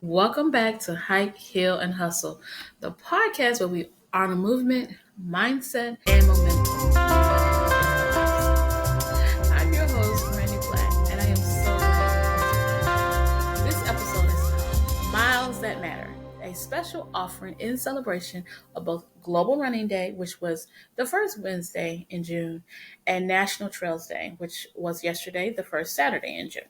Welcome back to Hike, Heal, and Hustle, the podcast where we honor movement, mindset, and momentum. I'm your host, Randi Black, and I am so glad you're here today. This episode is called Miles That Matter, a special offering in celebration of both Global Running Day, which was the first Wednesday in June, and National Trails Day, which was yesterday, the first Saturday in June.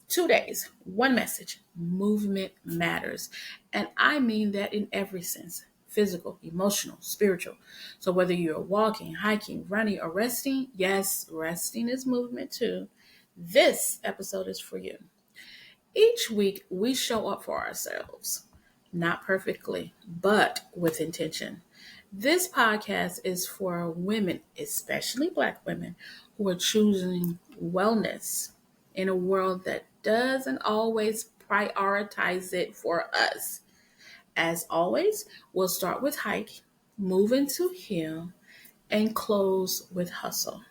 2 days, one message: movement matters. And I mean that in every sense: physical, emotional, spiritual. So whether you're walking, hiking, running, or resting, yes, resting is movement too. This episode is for you. Each week, we show up for ourselves, not perfectly, but with intention. This podcast is for women, especially Black women, who are choosing wellness in a world that doesn't always prioritize it for us. As always, we'll start with hike, move into heal, and close with hustle.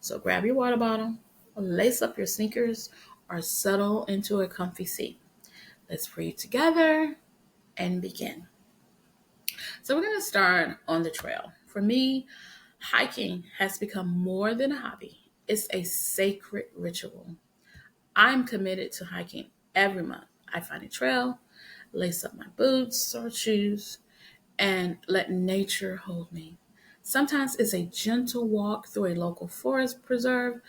So grab your water bottle, lace up your sneakers, or settle into a comfy seat. Let's breathe together and begin. So we're going to start on the trail. For me, hiking has become more than a hobby. It's a sacred ritual. I'm committed to hiking every month. I find a trail, lace up my boots or shoes, and let nature hold me. Sometimes it's a gentle walk through a local forest preserve.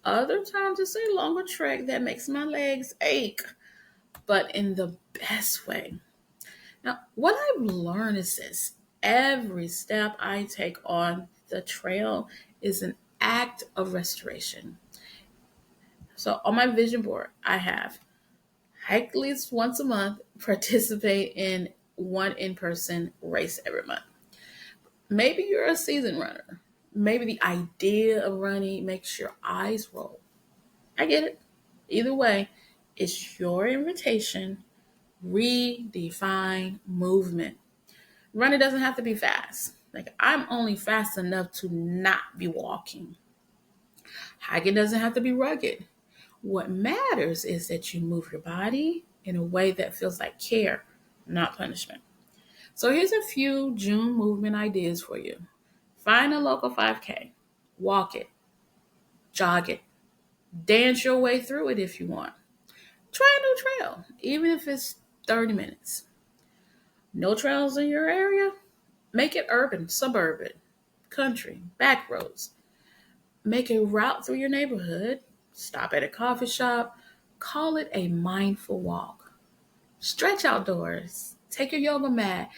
Other times it's a longer trek that makes my legs ache, but in the best way. Now, what I've learned is this: every step I take on the trail is an act of restoration. So on my vision board, I have hike at least once a month, participate in one in-person race every month. Maybe you're a seasoned runner. Maybe the idea of running makes your eyes roll. I get it. Either way, it's your invitation. Redefine movement. Running doesn't have to be fast. Like, I'm only fast enough to not be walking. Hiking doesn't have to be rugged. What matters is that you move your body in a way that feels like care, not punishment. So here's a few June movement ideas for you. Find a local 5K, walk it, jog it, dance your way through it if you want. Try a new trail, even if it's 30 minutes. No trails in your area? Make it urban, suburban, country, back roads. Make a route through your neighborhood. Stop at a coffee shop. Call it a mindful walk. Stretch outdoors. Take your yoga mat.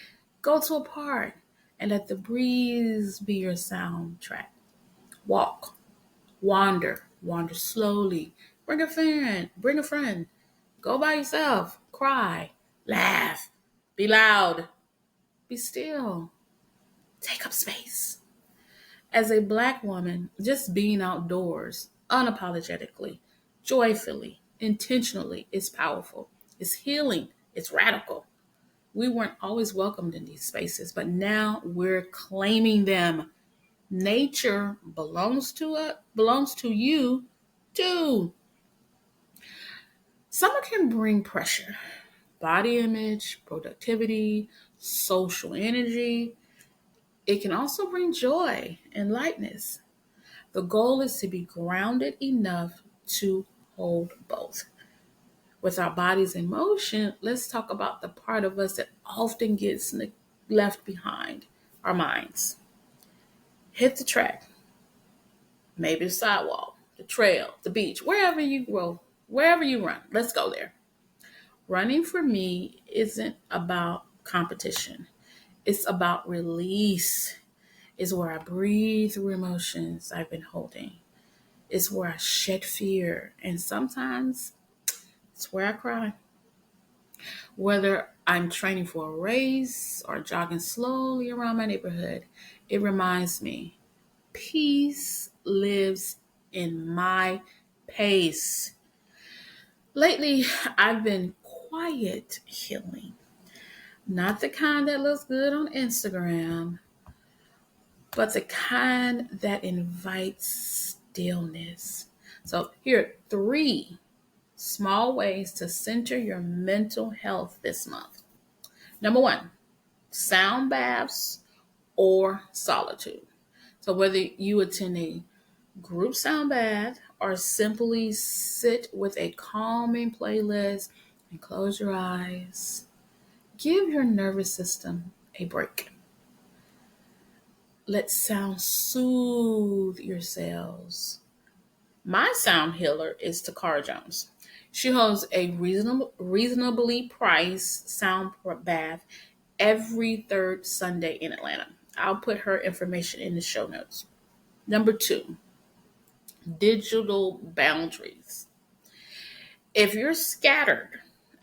Go to a park and let the breeze be your soundtrack. Walk. Wander. Wander slowly. Bring a friend. Go by yourself. Cry. Laugh. Be loud. Be still. Take up space. As a Black woman, just being outdoors, unapologetically, joyfully, intentionally, is powerful. It's healing. It's radical. We weren't always welcomed in these spaces, but now we're claiming them. Nature belongs to you too. Summer can bring pressure, body image, productivity, social energy. It can also bring joy and lightness. The goal is to be grounded enough to hold both. With our bodies in motion, let's talk about the part of us that often gets left behind: our minds. Hit the track, maybe the sidewalk, the trail, the beach, wherever you run. Let's go there. Running for me isn't about competition. It's about release. It's where I breathe through emotions I've been holding. It's where I shed fear. And sometimes it's where I cry. Whether I'm training for a race or jogging slowly around my neighborhood, it reminds me peace lives in my pace. Lately, I've been quiet healing. Not the kind that looks good on Instagram, but the kind that invites stillness. So here are three. Small ways to center your mental health this month. Number one, sound baths or solitude. So whether you attend a group sound bath or simply sit with a calming playlist and close your eyes, give your nervous system a break. Let sound soothe your cells. My sound healer is Takara Jones. She holds a reasonably priced sound bath every third Sunday in Atlanta. I'll put her information in the show notes. Number two, digital boundaries. If you're scattered,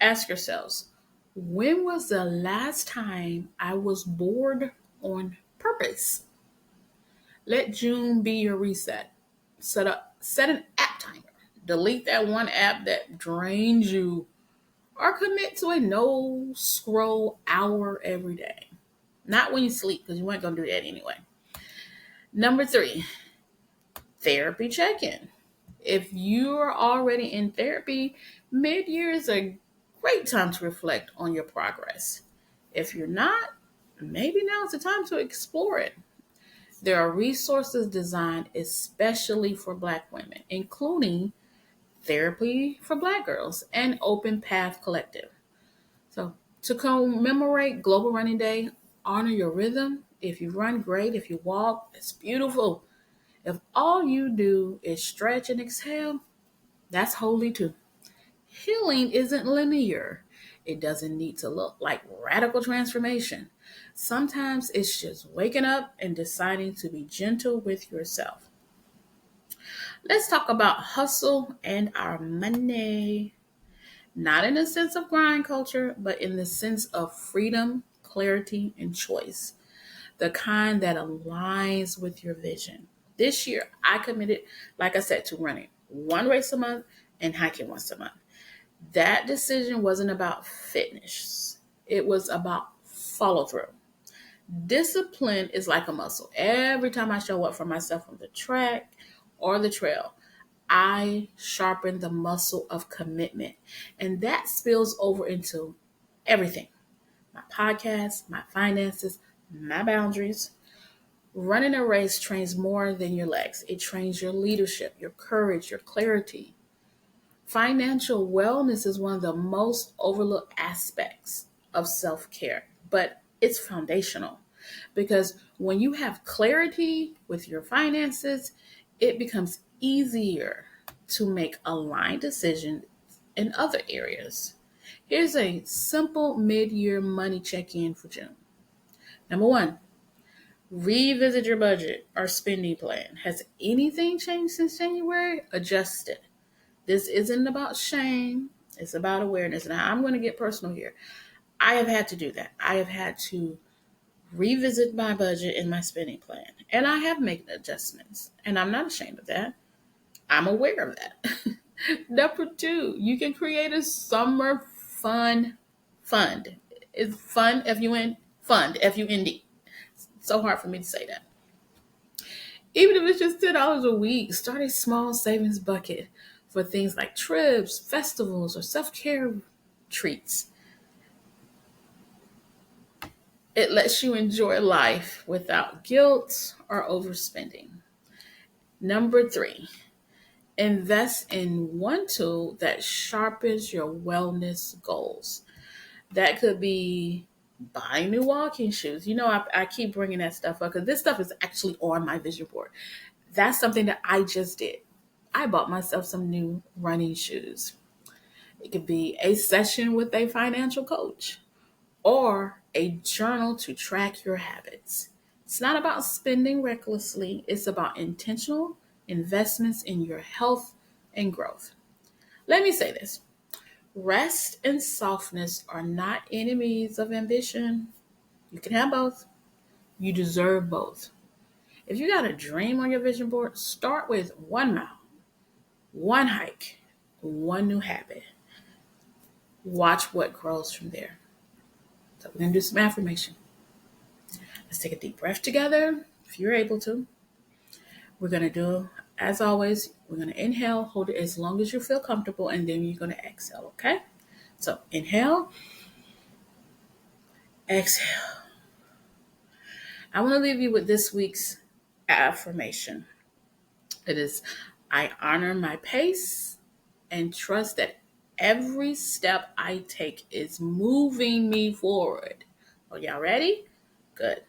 ask yourselves, when was the last time I was bored on purpose? Let June be your reset. Set an app timer. Delete that one app that drains you or commit to a no scroll hour every day. Not when you sleep, because you weren't going to do that anyway. Number three, therapy check-in. If you're already in therapy, mid-year is a great time to reflect on your progress. If you're not, maybe now is the time to explore it. There are resources designed especially for Black women, including Therapy for Black Girls and Open Path Collective. So, to commemorate Global Running Day, honor your rhythm. If you run, great. If you walk, it's beautiful. If all you do is stretch and exhale, that's holy too. Healing isn't linear. It doesn't need to look like radical transformation. Sometimes it's just waking up and deciding to be gentle with yourself. Let's talk about hustle and our money. Not in the sense of grind culture, but in the sense of freedom, clarity, and choice. The kind that aligns with your vision. This year, I committed, like I said, to running one race a month and hiking once a month. That decision wasn't about fitness. It was about follow through. Discipline is like a muscle. Every time I show up for myself on the track or the trail, I sharpen the muscle of commitment. And that spills over into everything. My podcast, my finances, my boundaries. Running a race trains more than your legs. It trains your leadership, your courage, your clarity. Financial wellness is one of the most overlooked aspects of self-care, but it's foundational because when you have clarity with your finances, it becomes easier to make aligned decisions in other areas. Here's a simple mid-year money check-in for June. Number one, revisit your budget or spending plan. Has anything changed since January? Adjust it. This isn't about shame. It's about awareness. Now, I'm going to get personal here. I have had to do that. I have had to revisit my budget and my spending plan. And I have made adjustments. And I'm not ashamed of that. I'm aware of that. Number two, you can create a summer fun fund. It's fun, F-U-N, fund, F-U-N-D. It's so hard for me to say that. Even if it's just $10 a week, start a small savings bucket for things like trips, festivals, or self-care treats. It lets you enjoy life without guilt or overspending. Number three, invest in one tool that sharpens your wellness goals. That could be buying new walking shoes. You know, I keep bringing that stuff up because this stuff is actually on my vision board. That's something that I just did. I bought myself some new running shoes. It could be a session with a financial coach or a journal to track your habits. It's not about spending recklessly. It's about intentional investments in your health and growth. Let me say this. Rest and softness are not enemies of ambition. You can have both. You deserve both. If you got a dream on your vision board, start with 1 mile, one hike, one new habit. Watch what grows from there. So we're going to do some affirmation. Let's take a deep breath together, if you're able to. We're going to do, as always, We're going to inhale, hold it as long as you feel comfortable, and then you're going to exhale, okay? So inhale, exhale. I want to leave you with this week's affirmation. It is, I honor my pace and trust that every step I take is moving me forward. Are y'all ready? Good.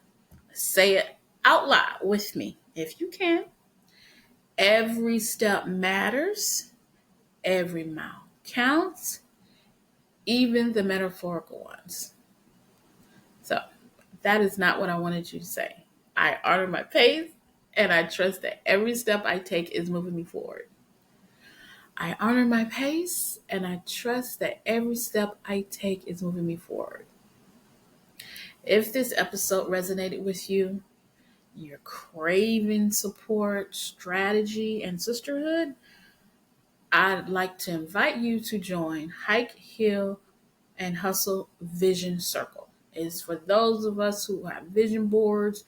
Say it out loud with me if you can. Every step matters. Every mile counts, even the metaphorical ones. So that is not what I wanted you to say. I honor my pace and I trust that every step I take is moving me forward. I honor my pace and I trust that every step I take is moving me forward. If this episode resonated with you, you're craving support, strategy, and sisterhood, I'd like to invite you to join Hike, Heal, and Hustle Vision Circle. It's for those of us who have vision boards.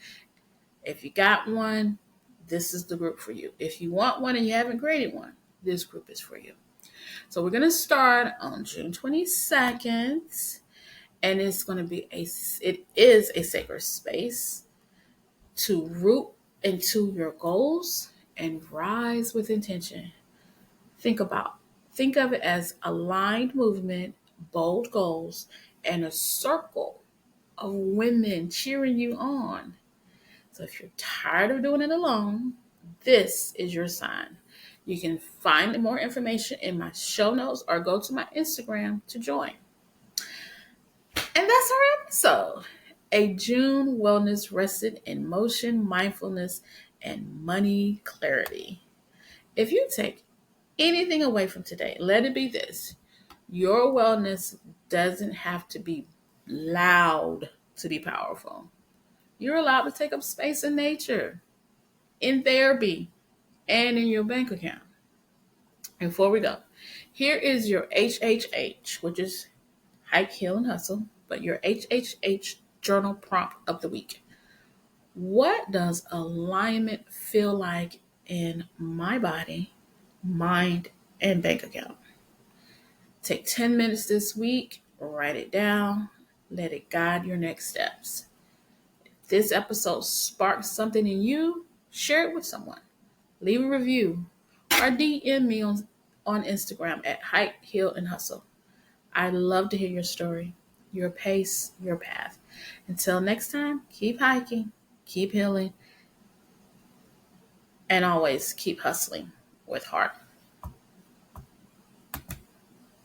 If you got one, this is the group for you. If you want one and you haven't created one, this group is for you. So we're going to start on June 22nd, and it is a sacred space to root into your goals and rise with intention. Think of it as aligned movement, bold goals, and a circle of women cheering you on. So if you're tired of doing it alone, this is your sign. You can find more information in my show notes or go to my Instagram to join. And that's our episode. A June wellness rested in motion, mindfulness, and money clarity. If you take anything away from today, let it be this. Your wellness doesn't have to be loud to be powerful. You're allowed to take up space in nature, in therapy, and in your bank account. And before we go, here is your HHH, which is Hike, Heal, and Hustle, but your HHH journal prompt of the week. What does alignment feel like in my body, mind, and bank account? Take 10 minutes this week, write it down, let it guide your next steps. If this episode sparks something in you, share it with someone. Leave a review or DM me on Instagram at Hike, Heal, and Hustle. I'd love to hear your story, your pace, your path. Until next time, keep hiking, keep healing, and always keep hustling with heart.